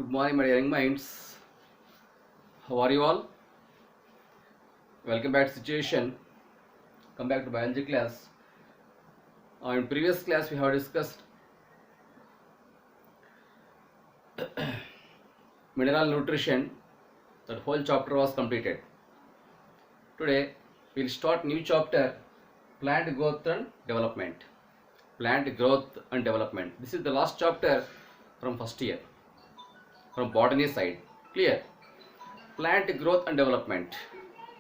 Good morning, my young minds. How are you all? Welcome back to Situation. Come back to biology class. In previous class, we have discussed mineral nutrition. That whole chapter was completed. Today, we'll start new chapter: plant growth and development. Plant growth and development. This is the last chapter from first year, from botany side. Clear? Plant growth and development.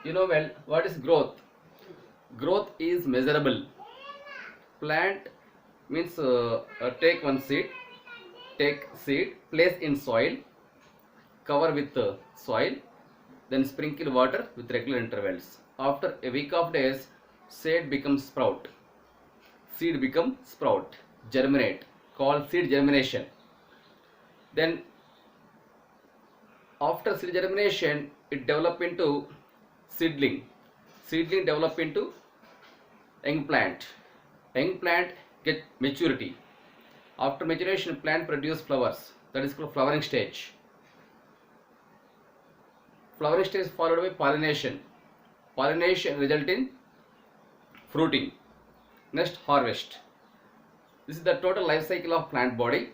You know well what is growth? Growth is measurable. Plant means take one seed, place in soil, cover with soil, then sprinkle water with regular intervals. After a week of days, seed becomes sprout, germinate, called seed germination. Then after seed germination, it develop into seedling. Seedling develop into young plant. Young plant get maturity. After maturation, plant produce flowers. That is called flowering stage. Flowering stage is followed by pollination. Pollination result in fruiting. Next, harvest. This is the total life cycle of plant body.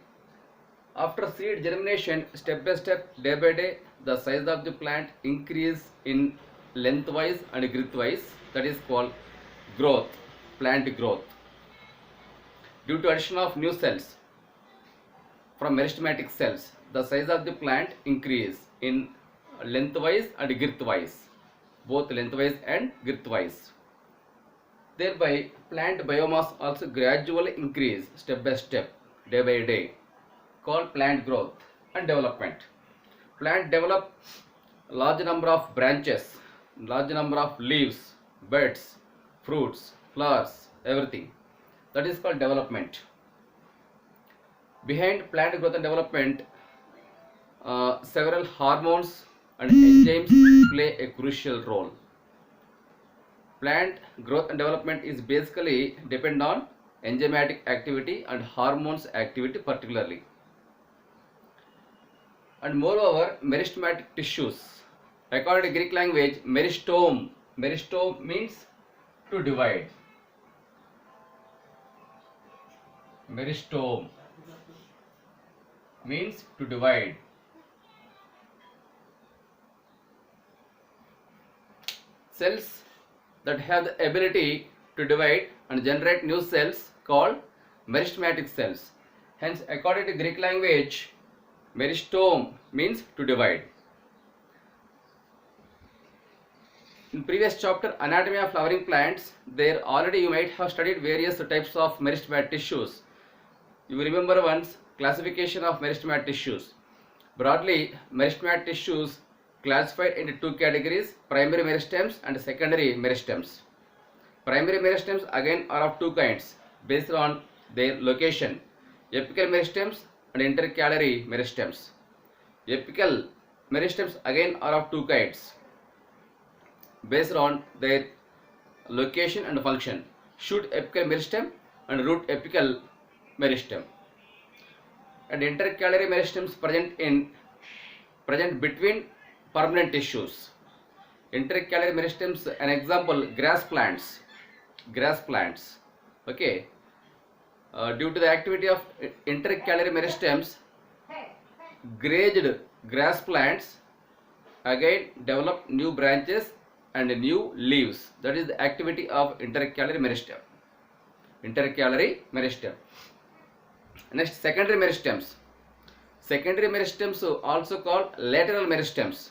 After seed germination, step by step, day by day, the size of the plant increase in lengthwise and girthwise. That is called growth, plant growth. Due to addition of new cells from meristematic cells, the size of the plant increase in lengthwise and girthwise, both lengthwise and girthwise. Thereby, plant biomass also gradually increase step by step, day by day, called plant growth and development. Plant develop large number of branches, large number of leaves, buds, fruits, flowers, everything. That is called development. Behind plant growth and development, several hormones and enzymes play a crucial role. Plant growth and development is basically depend on enzymatic activity and hormones activity particularly. And moreover, meristematic tissues. According to Greek language, meristome means to divide. Meristome means to divide. Cells that have the ability to divide and generate new cells called meristematic cells. Hence, according to Greek language, meristome means to divide. In previous chapter, anatomy of flowering plants, there already you might have studied various types of meristematic tissues. You remember once classification of meristematic tissues. Broadly, meristematic tissues classified into two categories: primary meristems and secondary meristems. Primary meristems again are of two kinds based on their location: apical meristems and intercalary meristems. Apical meristems again are of two kinds based on their location and function: shoot apical meristem and root apical meristem. And intercalary meristems present between permanent tissues. Intercalary meristems, an example, grass plants. Okay. Due to the activity of intercalary meristems, grazed grass plants again develop new branches and new leaves. That is the activity of intercalary meristem. Next, secondary meristems. Secondary meristems also called lateral meristems.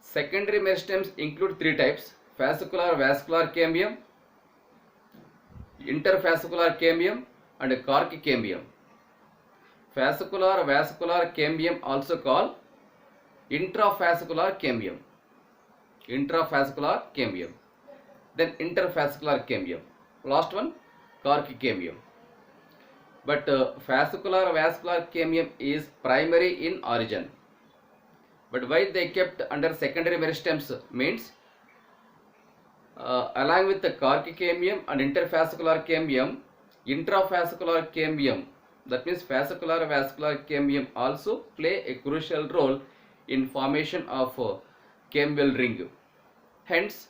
Secondary meristems include three types: fascicular vascular cambium, interfascicular cambium, and corky cambium. Fascicular vascular cambium also called intrafascicular cambium. Then interfascicular cambium. Last one, corky cambium. But fascicular vascular cambium is primary in origin. But why they kept under secondary meristems means along with the corky cambium and interfascicular cambium, intrafascicular cambium that means fascicular vascular cambium also play a crucial role in formation of cambial ring. Hence,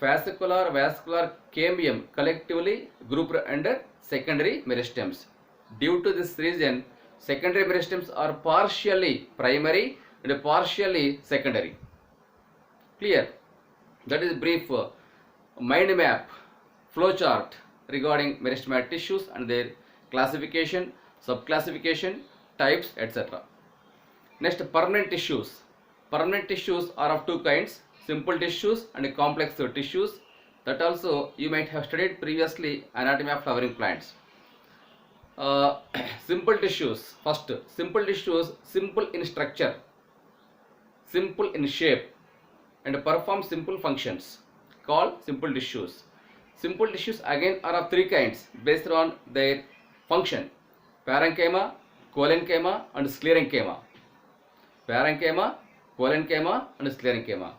fascicular vascular cambium collectively grouped under secondary meristems. Due to this reason, secondary meristems are partially primary and partially secondary. Clear? That is brief mind map flowchart regarding meristematic tissues and their classification, subclassification, types, etc. Next, permanent tissues. Permanent tissues are of two kinds, simple tissues and complex tissues. That also you might have studied previously, anatomy of flowering plants. Uh, Simple tissues. First, simple tissues, simple in structure, simple in shape, and perform simple functions, called simple tissues. Simple tissues again are of three kinds based on their function: parenchyma, collenchyma, and sclerenchyma. Parenchyma, collenchyma, and sclerenchyma.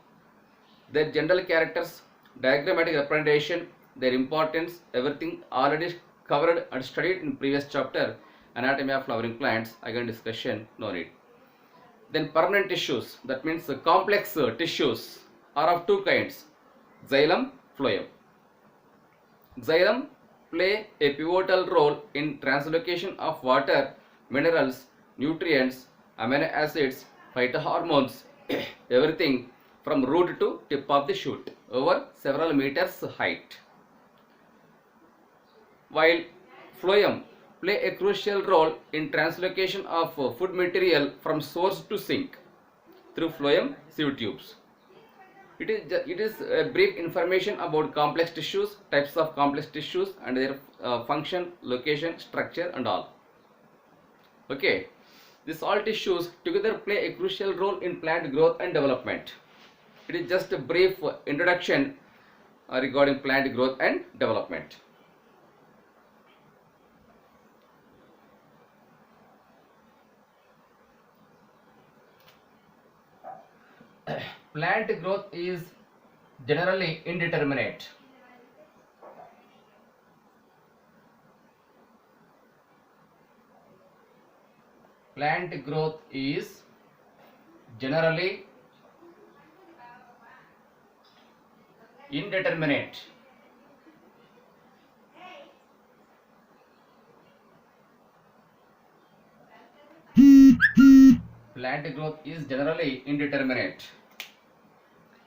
Their general characters, diagrammatic representation, their importance, everything already covered and studied in previous chapter, anatomy of flowering plants. Again discussion, no need. Then permanent tissues, that means complex tissues, are of two kinds: xylem, phloem. Xylem play a pivotal role in translocation of water, minerals, nutrients, amino acids, phytohormones, everything from root to tip of the shoot over several meters height. While phloem play a crucial role in translocation of food material from source to sink through phloem sieve tubes. It is a brief information about complex tissues, types of complex tissues, and their function, location, structure, and all. Okay, these all tissues together play a crucial role in plant growth and development. It is just a brief introduction regarding plant growth and development. Plant growth is generally indeterminate. Plant growth is generally indeterminate. Plant growth is generally indeterminate,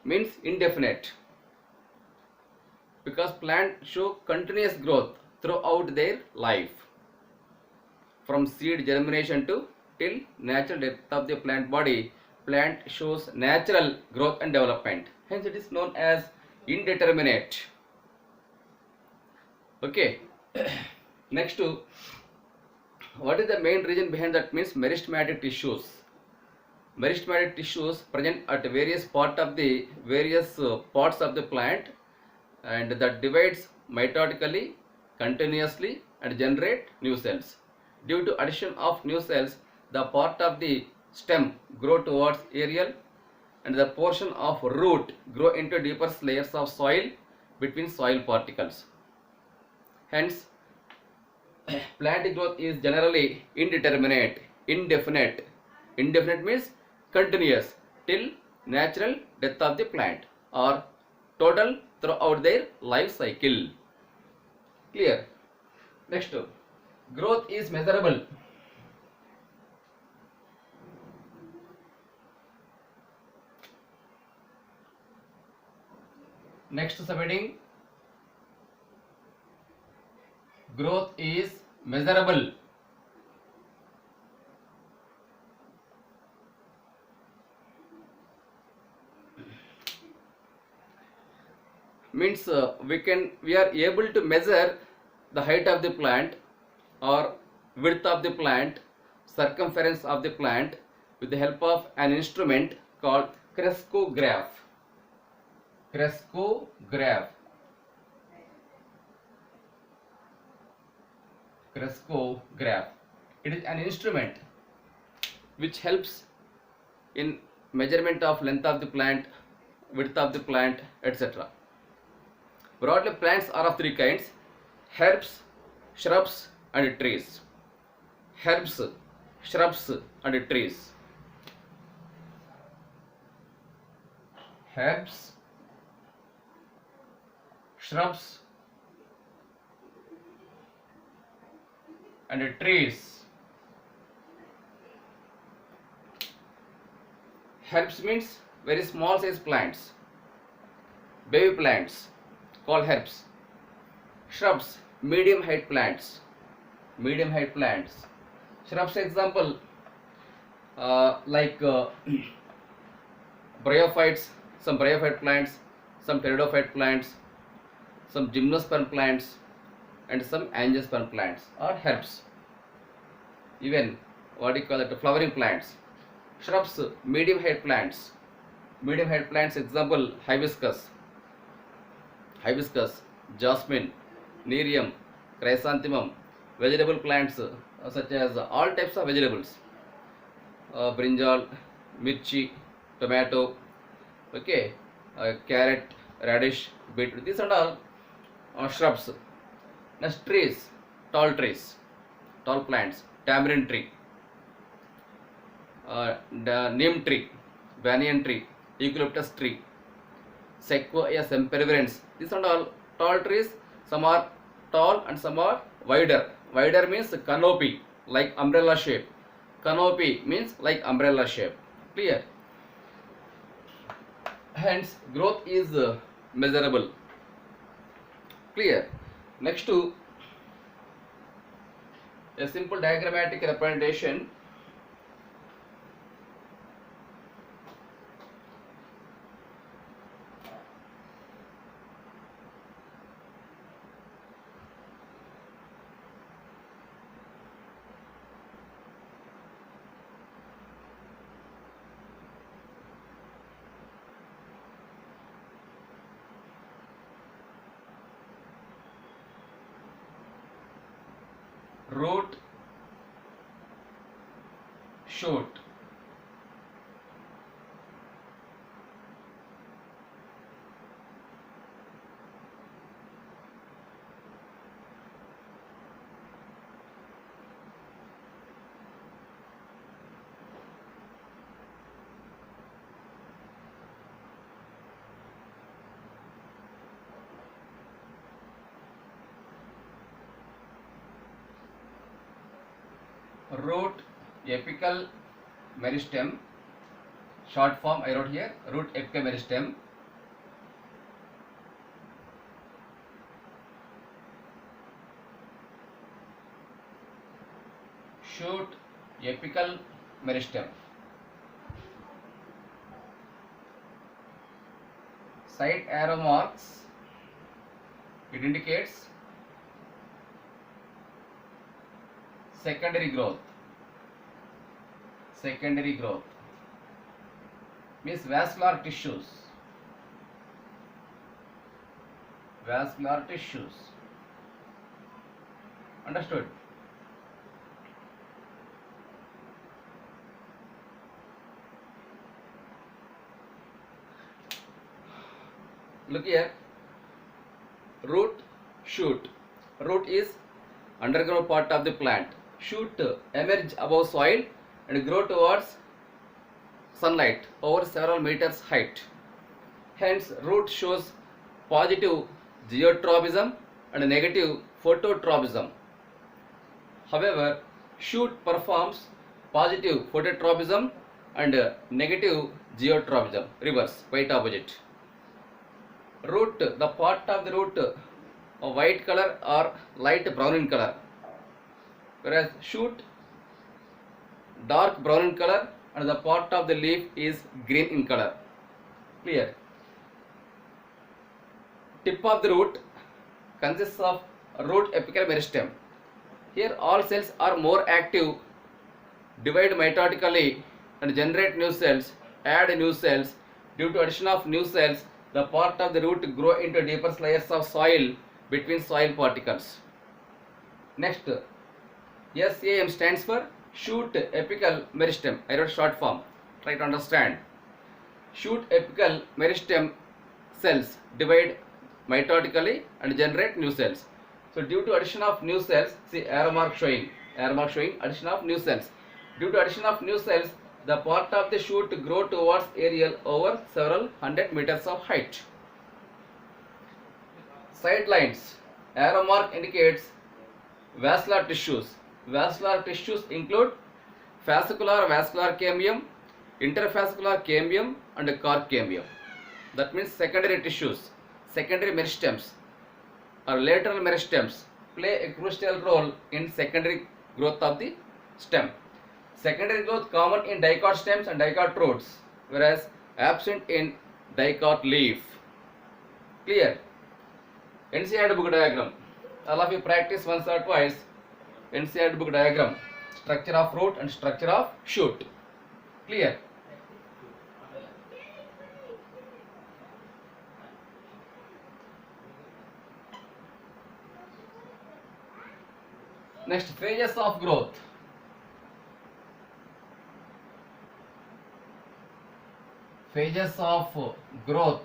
means indefinite, because plants show continuous growth throughout their life, from seed germination to till natural death of the plant body. Plant shows natural growth and development, hence it is known as indeterminate. Okay. Next, what is the main reason behind that? Means meristematic tissues. Meristematic tissues present at various parts of the plant, and that divides mitotically continuously and generate new cells. Due to addition of new cells, the part of the stem grow towards aerial, and the portion of root grow into deeper layers of soil between soil particles. Hence, plant growth is generally indeterminate, indefinite. Indefinite means continuous till natural death of the plant, or total throughout their life cycle. Clear? Next, growth is measurable. Next subheading, growth is measurable. Means we are able to measure the height of the plant or width of the plant, circumference of the plant with the help of an instrument called crescograph. Crescograph. Crescograph. It is an instrument which helps in measurement of length of the plant, width of the plant, etc. Broadly, plants are of three kinds: herbs, shrubs, and trees. herbs, shrubs and trees. Herbs, shrubs and trees. Herbs means very small size plants, baby plants called herbs. Shrubs, medium height plants, medium height plants. Shrubs example like bryophytes, some bryophyte plants, some pteridophyte plants, some gymnosperm plants and some angiosperm plants are herbs. Even what you call it, flowering plants. Shrubs, medium height plants. Medium height plants example hibiscus, jasmine, nerium, chrysanthemum. Vegetable plants such as all types of vegetables, brinjal, mirchi, tomato, okay, carrot, radish, beetroot. These are all shrubs. Next, trees, tall plants, tamarind tree, the neem tree, banyan tree, eucalyptus tree, sequoia sempervirens. These are all tall trees. Some are tall and some are wider. Wider means canopy, like umbrella shape. Canopy means like umbrella shape. Clear? Hence, growth is measurable. Clear? Next to a simple diagrammatic representation. Root, shoot. Root, apical meristem, short form I wrote here, root apical meristem. Shoot, apical meristem. Side arrow marks, it indicates secondary growth. Secondary growth means vascular tissues. Vascular tissues. Understood? Look here. Root, shoot. Root is underground part of the plant. Shoot emerge above soil and grow towards sunlight over several meters height. Hence, root shows positive geotropism and negative phototropism. However, shoot performs positive phototropism and negative geotropism. Reverse, quite opposite. Root, the part of the root of white color or light brown in color, whereas shoot dark brown in color and the part of the leaf is green in color. Clear? Tip of the root consists of root apical meristem. Here all cells are more active, divide mitotically and generate new cells, add new cells. Due to addition of new cells, the part of the root grow into deeper layers of soil between soil particles. Next, SAM stands for shoot apical meristem. I wrote short form. Try to understand. Shoot apical meristem cells divide mitotically and generate new cells. So due to addition of new cells, see arrow mark showing arrow mark showing addition of new cells. Due to addition of new cells, the part of the shoot grow towards aerial over several hundred meters of height. Side lines, arrow mark indicates vascular tissues. Vascular tissues include fascicular vascular cambium, interfascicular cambium and cork cambium. That means secondary tissues, secondary meristems or lateral meristems play a crucial role in secondary growth of the stem. Secondary growth common in dicot stems and dicot roots, whereas absent in dicot leaf. Clear? NCERT book diagram. All of you practice once or twice. NCERT book diagram. Structure of root and structure of shoot. Clear? Next, phases of growth. Phases of growth.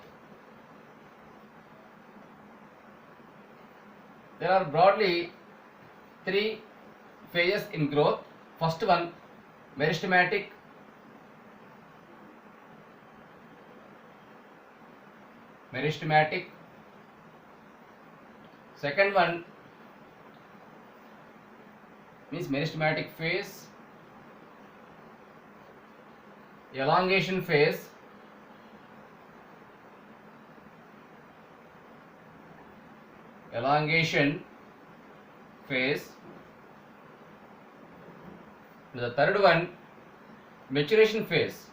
There are broadly 3 phases in growth. First one, meristematic. Meristematic. Second one means meristematic phase. Elongation phase. Elongation phase. The third one, maturation phase.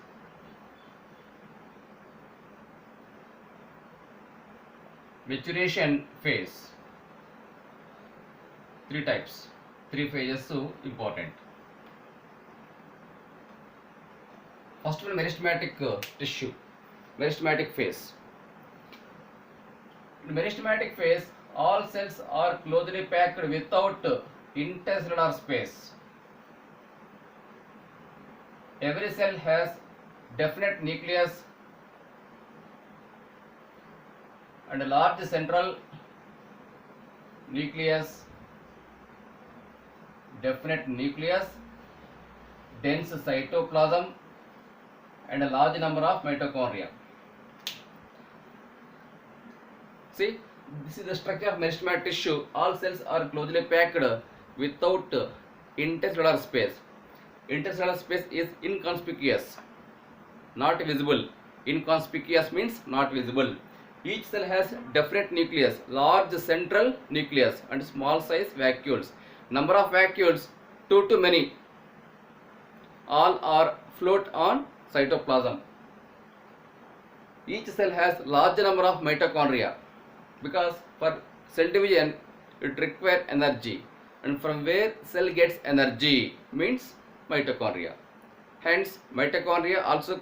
Maturation phase. 3 types, 3 phases, so important. First one, meristematic tissue, meristematic phase. In meristematic phase, all cells are closely packed without intercellular space. Every cell has definite nucleus and a large central nucleus, definite nucleus, dense cytoplasm and a large number of mitochondria. See, this is the structure of meristematic tissue. All cells are closely packed without intercellular space. Intercellular space is inconspicuous, not visible. Inconspicuous means not visible. Each cell has definite nucleus, large central nucleus and small size vacuoles. Number of vacuoles 2 to many. All are float on cytoplasm. Each cell has large number of mitochondria because for cell division it requires energy, and from where cell gets energy means mitochondria. Hence mitochondria also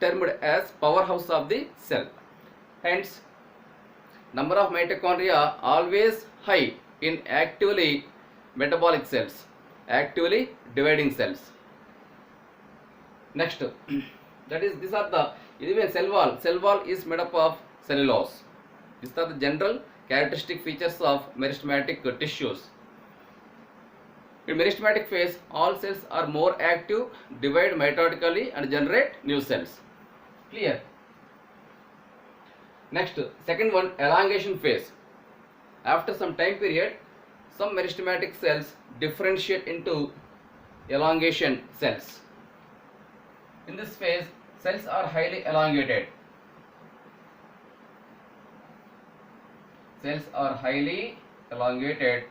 termed as powerhouse of the cell. Hence number of mitochondria always high in actively metabolic cells, actively dividing cells. Next, that is, these are the, even cell wall. Cell wall is made up of cellulose. These are the general characteristic features of meristematic tissues. In meristematic phase, all cells are more active, divide mitotically and generate new cells. Clear? Next, second one, elongation phase. After some time period, some meristematic cells differentiate into elongation cells. In this phase, cells are highly elongated. Cells are highly elongated.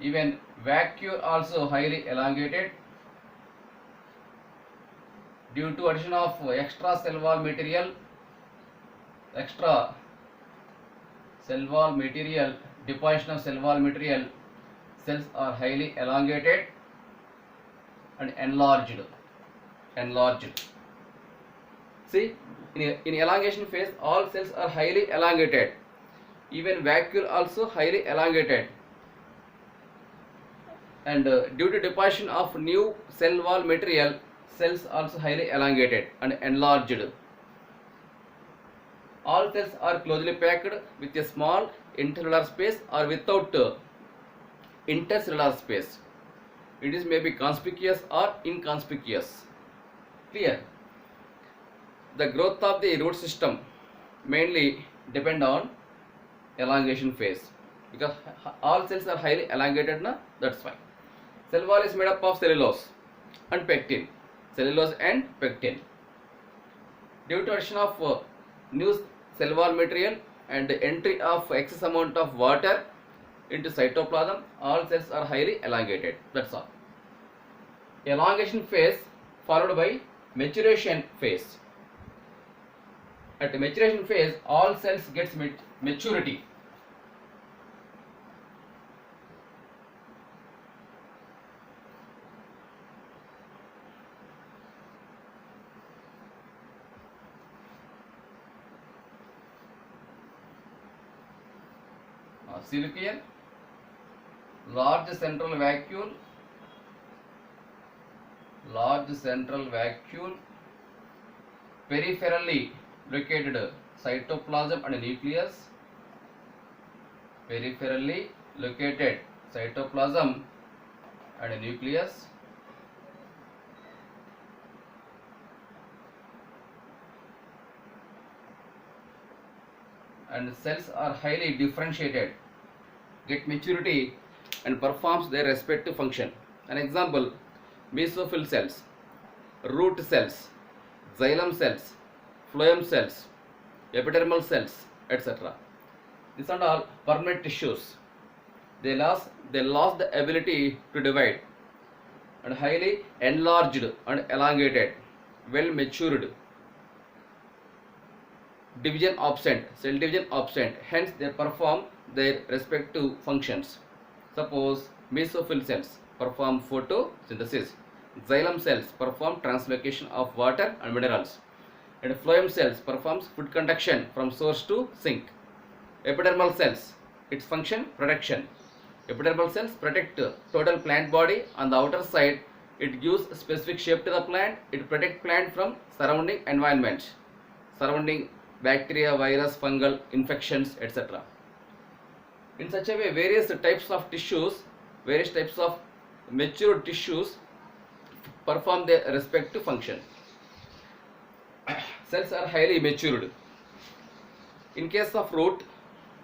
Even vacuole also highly elongated due to addition of extra cell wall material, deposition of cell wall material. Cells are highly elongated and enlarged. See, in elongation phase, all cells are highly elongated. Even vacuole also highly elongated. And due to deposition of new cell wall material, cells also highly elongated and enlarged. All cells are closely packed with a small intercellular space or without intercellular space. It is maybe conspicuous or inconspicuous. Clear? The growth of the root system mainly depend on elongation phase, because all cells are highly elongated na, that's why. Cell wall is made up of cellulose and pectin. Cellulose and pectin. Due to addition of new cell wall material and entry of excess amount of water into cytoplasm, all cells are highly elongated. That's all. Elongation phase followed by maturation phase. At the maturation phase, all cells gets maturity. See, look here. Large central vacuole, peripherally located cytoplasm and nucleus, peripherally located cytoplasm and nucleus, and cells are highly differentiated, get maturity and performs their respective function. An example: mesophyll cells, root cells, xylem cells, phloem cells, epidermal cells, etc. These are all permanent tissues. They lost the ability to divide, and highly enlarged and elongated, well matured. Division absent, cell division absent, hence they perform their respective functions. Suppose mesophyll cells perform photosynthesis, xylem cells perform translocation of water and minerals, and phloem cells performs food conduction from source to sink. Epidermal cells, its function protection. Epidermal cells protect total plant body on the outer side. It gives specific shape to the plant. It protects plant from surrounding environment, surrounding bacteria, virus, fungal infections, etc. In such a way, various types of tissues, various types of mature tissues perform their respective function. Cells are highly matured. In case of root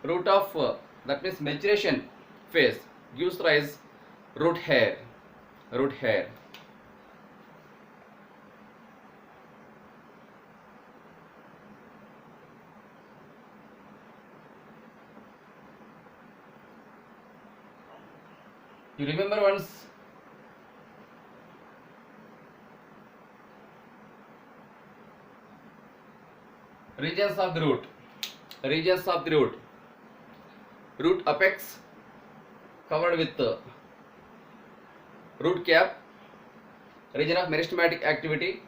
of that means maturation phase gives rise root hair. You remember once regions of the root. Root apex covered with root cap, region of meristematic activity,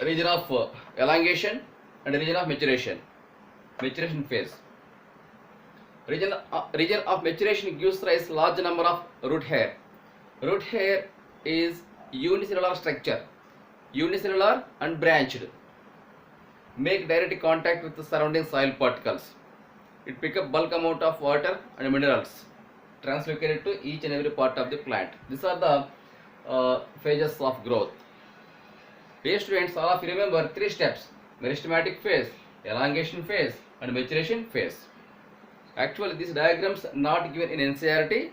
region of elongation, and region of maturation phase. Region of maturation gives rise large number of root hair. Root hair is unicellular structure, unicellular and branched. Make direct contact with the surrounding soil particles. It pick up bulk amount of water and minerals, translocated to each and every part of the plant. These are the phases of growth. Dear students, all of you remember 3 steps: meristematic phase, elongation phase, and maturation phase. Actually, these diagrams not given in NCERT.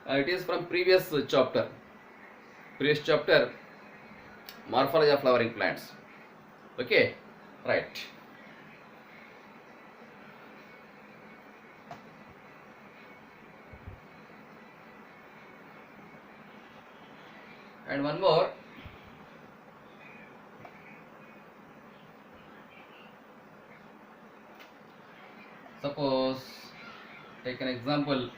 It is from previous chapter, morphology of flowering plants. Okay, right. And one more. Suppose, take an example.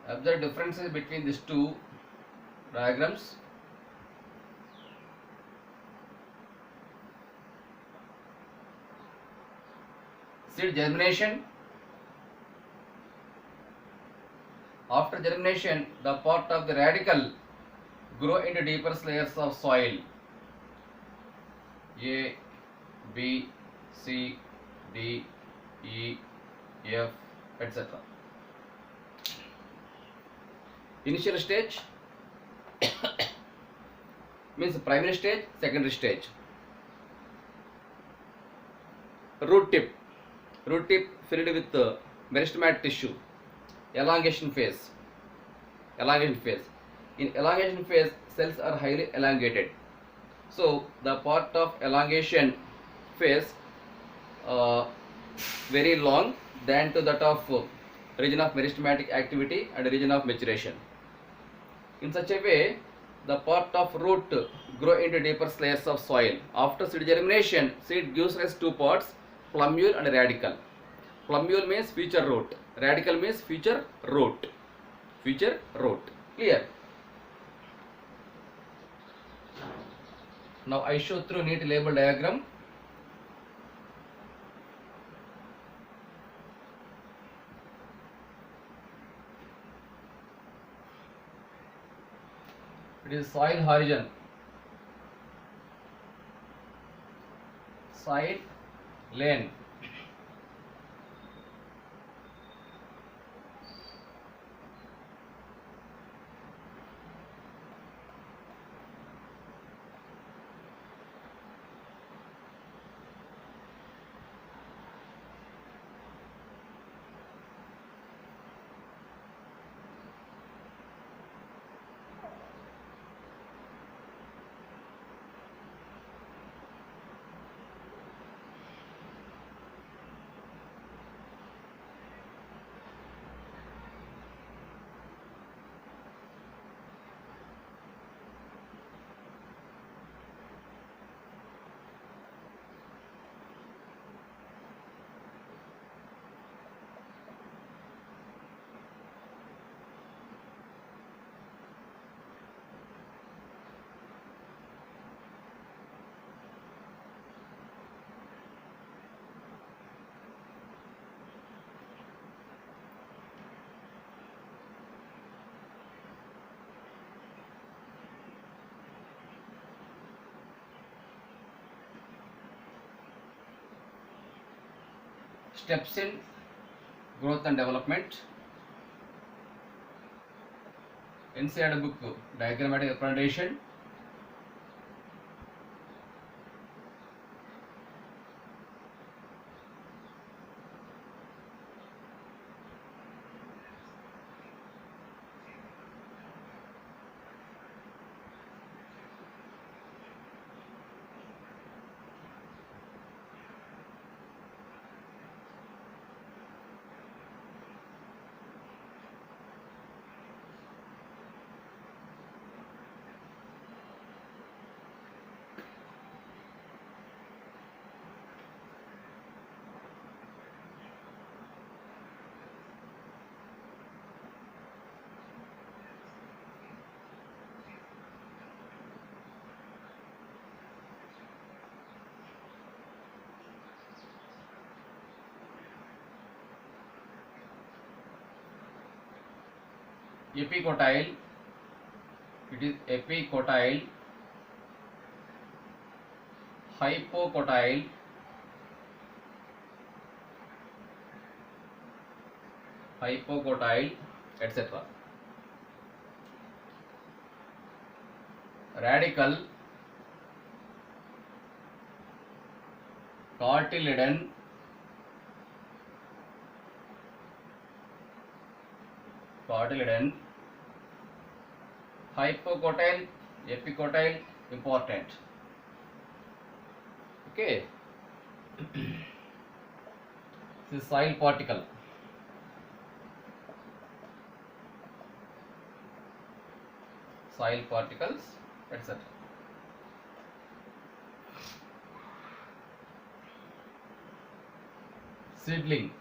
Observe differences between these two diagrams. Seed germination After germination, the part of the radical grow into deeper layers of soil. A, B, C, D, E, F, etc. Initial stage means primary stage, secondary stage. Root tip filled with meristematic tissue. Elongation phase. In elongation phase, cells are highly elongated. So the part of elongation phase very long than to that of region of meristematic activity and region of maturation. In such a way, the part of root grow into deeper layers of soil. After seed germination, seed gives rise to two parts, plumule and radical. Plumule means future root. Radical means future root. Clear? Now I show through neat label diagram. It is soil horizon. Soil lane. Steps in growth and development. Inside book diagrammatic representation. Epicotyle. It is epicotyle, hypocotyle, etc. Radical, cotyledon, hypocotyle, epicotyle, important. Okay. This is soil particle. Soil particles, etc. Seedling.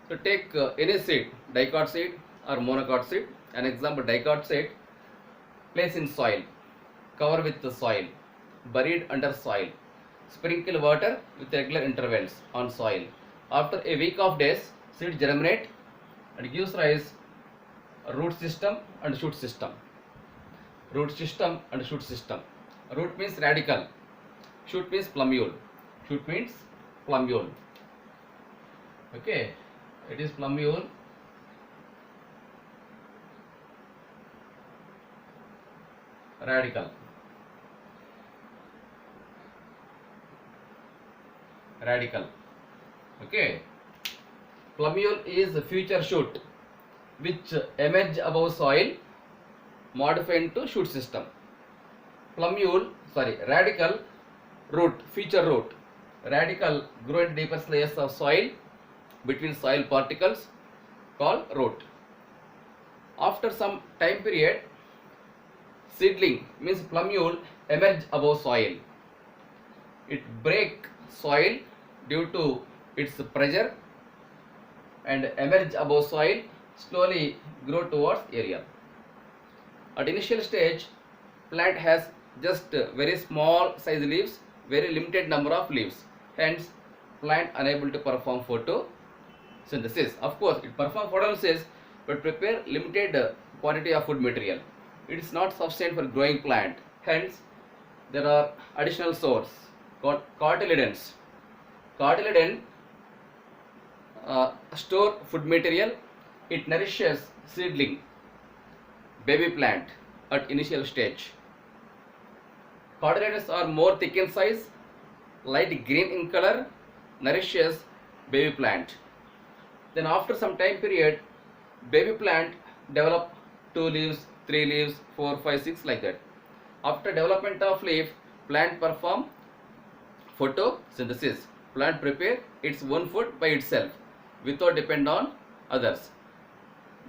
So take any seed, dicot seed or monocot seed. An example, dicot seed, place in soil, cover with the soil. buried under soil. Sprinkle water with regular intervals on soil. After a week of days, seed germinate and gives rise root system and shoot system. Root system and shoot system. Root means radical. Shoot means plumule. Shoot means plumule. Okay, it is plumule. Radical. Radical. Okay. Plumule is future shoot which emerge above soil, modify into shoot system. Radical root, future root. Radical grow in deeper layers of soil between soil particles called root. After some time period, seedling means plumule emerge above soil. It break soil due to its pressure and emerge above soil, slowly grow towards area. At initial stage, plant has just very small size leaves, very limited number of leaves. Hence, plant unable to perform photosynthesis. Of course, it performs photosynthesis but prepare limited quantity of food material. It is not sufficient for growing plant. Hence, there are additional source called cotyledons. Cotyledon store food material. It nourishes seedling, baby plant at initial stage. Cotyledons are more thick in size, light green in color, nourishes baby plant. Then after some time period, baby plant develop 2 leaves, 3 leaves, 4, 5, 6 like that. After development of leaf, plant perform photosynthesis. Plant prepare its own food by itself without depend on others.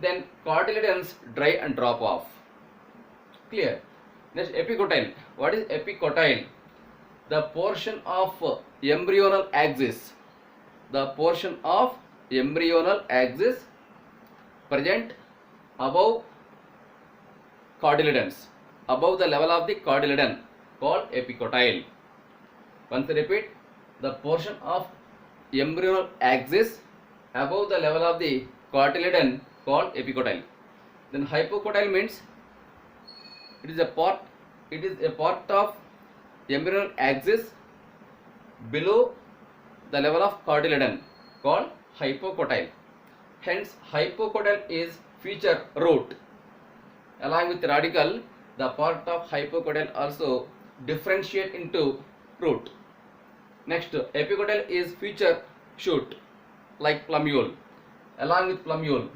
Then cotyledons dry and drop off. Clear? Next, epicotyle. What is epicotyle? The portion of embryonal axis. The portion of embryonal axis present above cotyledons, above the level of the cotyledon, called epicotyle. Once repeat, the portion of embryonal axis above the level of the cotyledon called epicotyle. Then hypocotyle means it is a part of embryonal axis below the level of cotyledon called hypocotyle. Hence, hypocotyle is future root. Along with radical, the part of hypocotyle also differentiate into root. Next, epicotyle is future shoot like plumule. Along with plumule,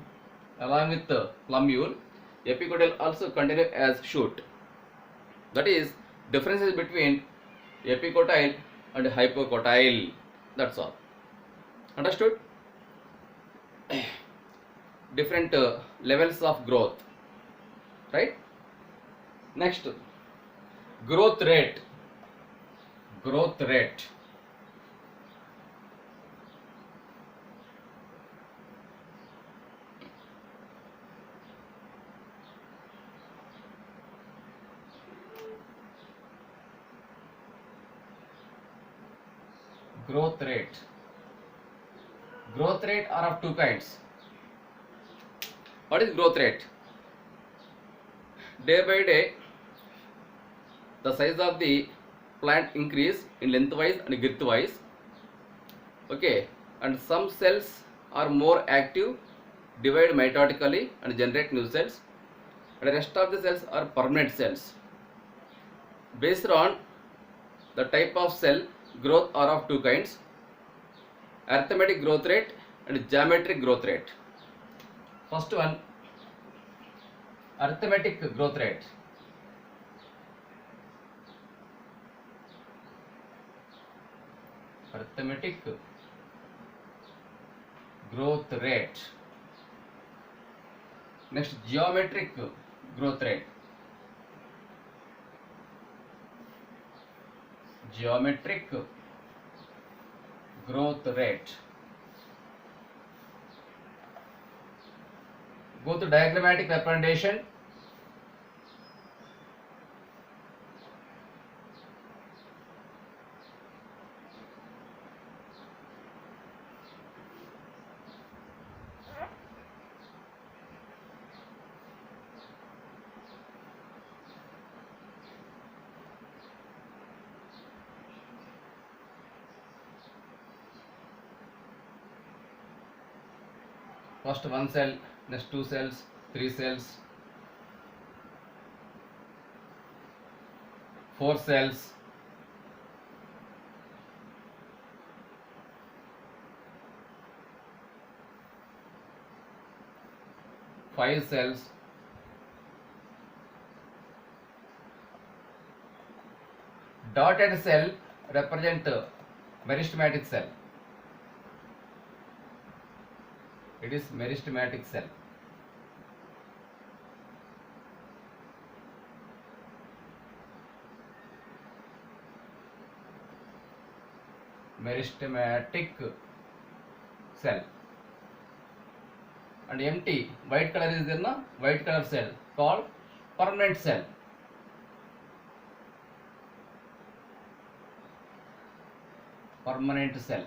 epicotyle also continue as shoot. That is differences between epicotyle and hypocotyle. That's all. Understood? Different levels of growth. Right? Next, growth rate. Growth rate. Growth rate. Growth rate are of two kinds. What is growth rate? Day by day, the size of the plant increase in lengthwise and girthwise. Okay, and some cells are more active, divide mitotically and generate new cells, and the rest of the cells are permanent cells. Based on the type of cell, growth are of two kinds: arithmetic growth rate and geometric growth rate. First one, arithmetic growth rate. Arithmetic growth rate. Next, geometric growth rate. Geometric growth rate. Go to diagrammatic representation. first one cell, next two cells, three cells, four cells, five cells, dotted cell represent meristematic cell. It is meristematic cell. Meristematic cell. And empty white color is there, na? White color cell called permanent cell. Permanent cell.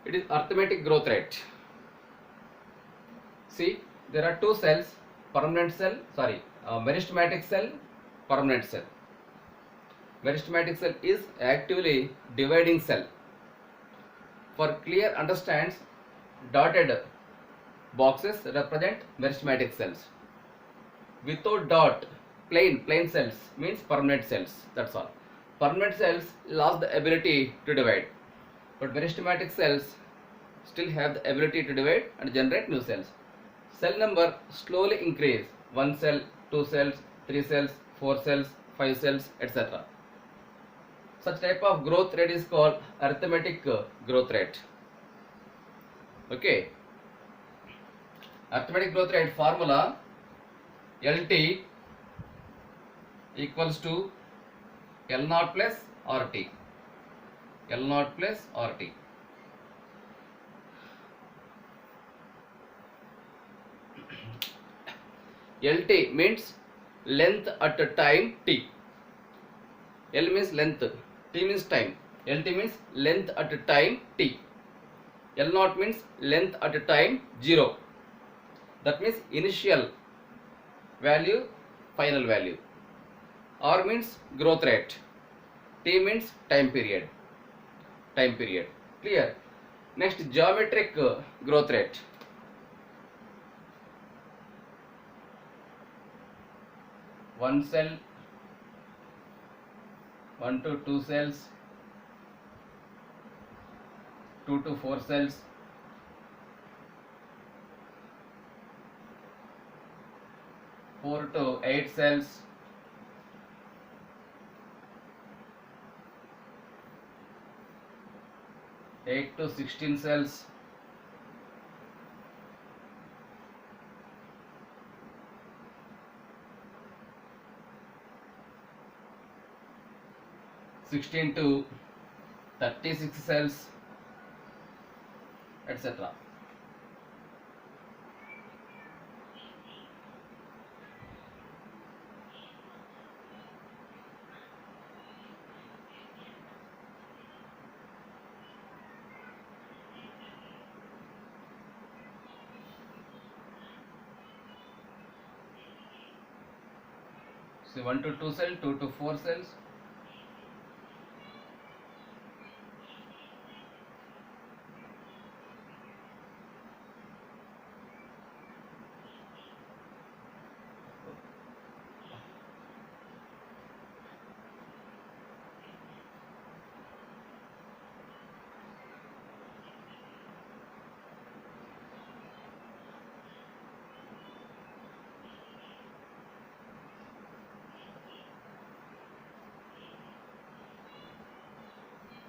It is arithmetic growth rate. See, there are two cells, permanent cell, meristematic cell, permanent cell. Meristematic cell is actively dividing cell. For clear understands, dotted boxes represent meristematic cells. Without dot, plain cells means permanent cells. That's all. Permanent cells lost the ability to divide, but meristematic cells still have the ability to divide and generate new cells. Cell number slowly increase, one cell, two cells, three cells, four cells, five cells, etc. Such type of growth rate is called arithmetic growth rate. Okay. Arithmetic growth rate formula LT equals to L0 plus RT. L0 plus RT. LT means length at a time t. L means length, t means time. LT means length at a time t. L0 means length at a time 0. That means initial value, final value. R means growth rate. T means time period. Time period. Clear? Next, geometric growth rate. One cell, 1 to 2 cells, 2 to 4 cells, 4 to 8 cells, 8 to 16 cells, 16 to 36 cells, etc. So 1 to 2 cells, 2 to 4 cells,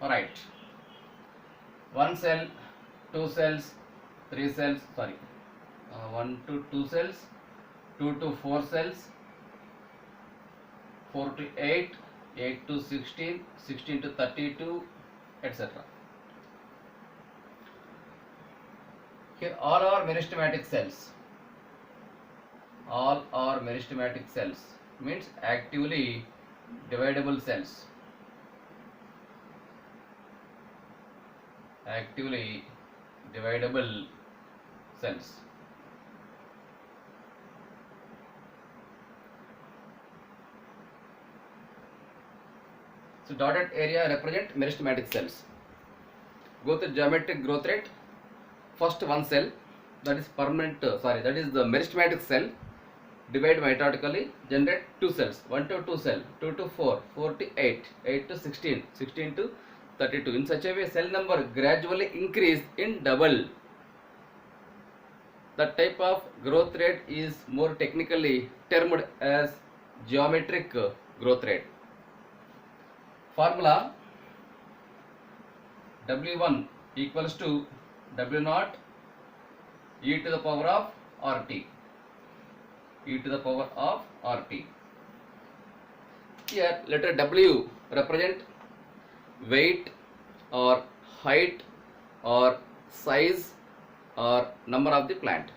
alright. 1 cell, 2 cells, 3 cells, 1 to 2 cells, 2 to 4 cells, 4 to 8, 8 to 16, 16 to 32, etc. Here all are meristematic cells. All are meristematic cells, means actively dividable cells. actively dividable cells. So dotted area represent meristematic cells. Go to geometric growth rate. First one cell, that is permanent, that is the meristematic cell, divide mitotically, generate two cells, 1 to 2 cell, 2 to 4, 4 to 8, 8 to 16, 16 to 32. In such a way, cell number gradually increase in double. The type of growth rate is more technically termed as geometric growth rate. Formula W1 equals to W0 e to the power of RT. E to the power of RT. Here letter W represent weight or height or size or number of the plant.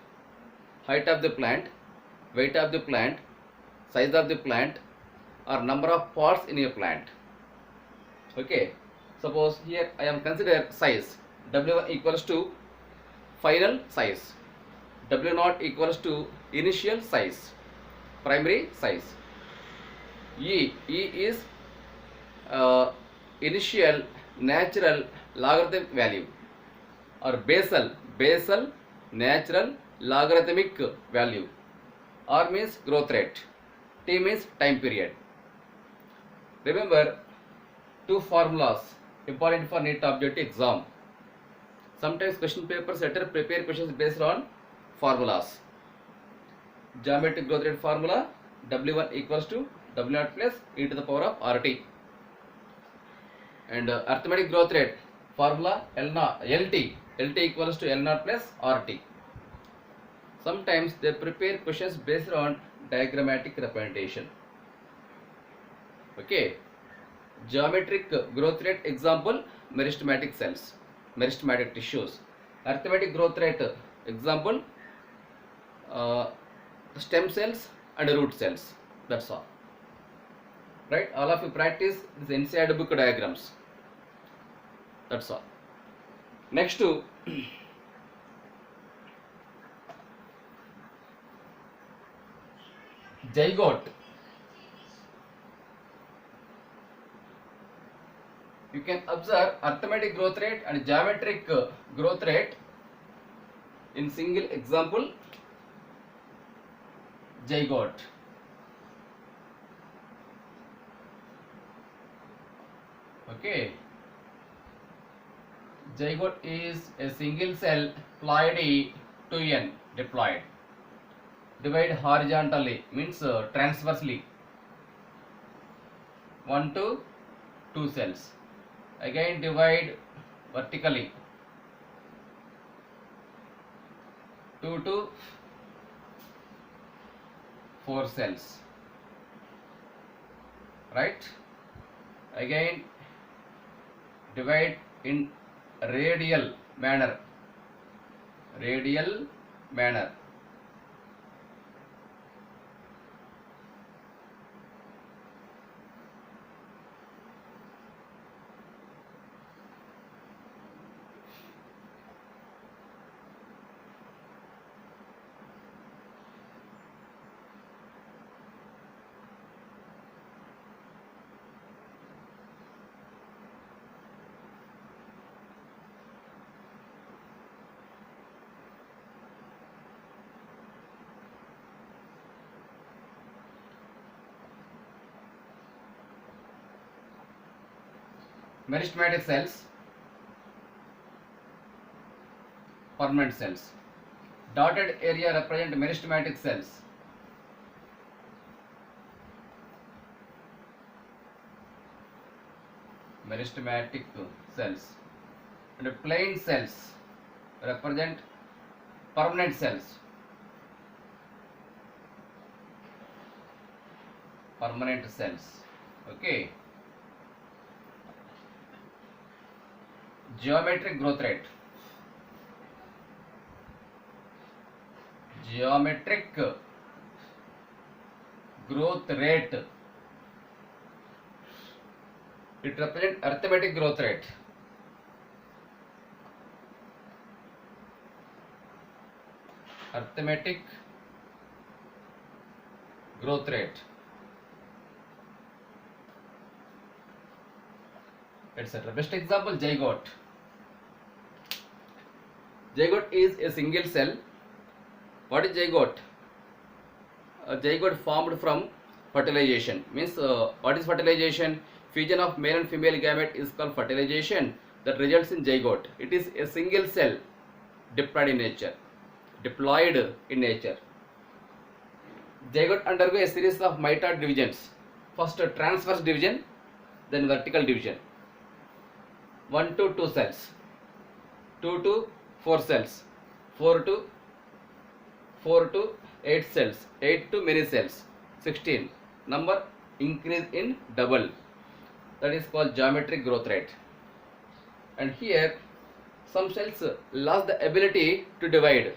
Height of the plant, weight of the plant, size of the plant, or number of parts in a plant. Okay, suppose here I am consider size. W1 equals to final size, W0 equals to initial size, primary size. E is initial natural logarithmic value, or basal natural logarithmic value. R means growth rate, T means time period. Remember two formulas important for NEET objective exam. Sometimes question paper setter prepare questions based on formulas. Geometric growth rate formula W1 equals to W0 plus e to the power of RT. And arithmetic growth rate formula LT equals to L0 plus RT. Sometimes they prepare questions based on diagrammatic representation. Okay. Geometric growth rate example, meristematic cells, meristematic tissues. Arithmetic growth rate example, stem cells and root cells. That's all. Right? All of you practice this inside book diagrams. That's all. Next to zygote. You can observe arithmetic growth rate and geometric growth rate in single example, zygote. Okay. Zygote is a single cell ploidy 2n diploid. Divide horizontally means transversely, 1 to 2 cells. Again divide vertically, 2 to 4 cells. Right? Again divide in radial manner. Meristematic cells, permanent cells. Dotted area represent meristematic cells. Meristematic cells. And plain cells represent permanent cells. Permanent cells. Okay. Geometric growth rate. Geometric growth rate. It represents arithmetic growth rate. arithmetic growth rate, etc. Best example, zygote. Zygote is a single cell. What is zygote? A zygote formed from fertilization. Means what is fertilization? Fusion of male and female gamete is called fertilization. That results in zygote. It is a single cell diploid in nature. Zygote undergo a series of mitoid divisions. First transverse division, then vertical division. 1 to 2 cells, 2 to 4 cells, 4 to 8 cells, 8 to many cells, 16. Number increase in double. That is called geometric growth rate. And here some cells lost the ability to divide,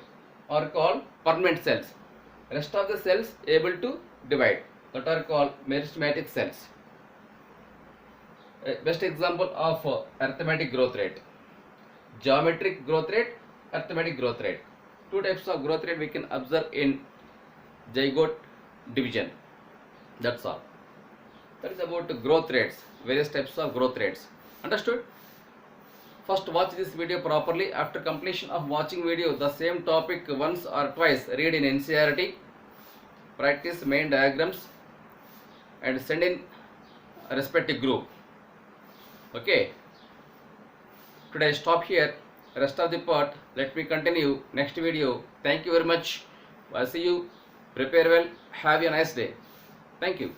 are called permanent cells. Rest of the cells able to divide, that are called meristematic cells. Best example of arithmetic growth rate: geometric growth rate, arithmetic growth rate. Two types of growth rate we can observe in zygote division. That's all. That is about growth rates, various types of growth rates. Understood? First watch this video properly. After completion of watching video, the same topic once or twice read in NCERT, practice main diagrams and send in a respective group. Okay. Today I stop here. Rest of the part let me continue next video. Thank you very much. I'll see you. Prepare well. Have a nice day. Thank you.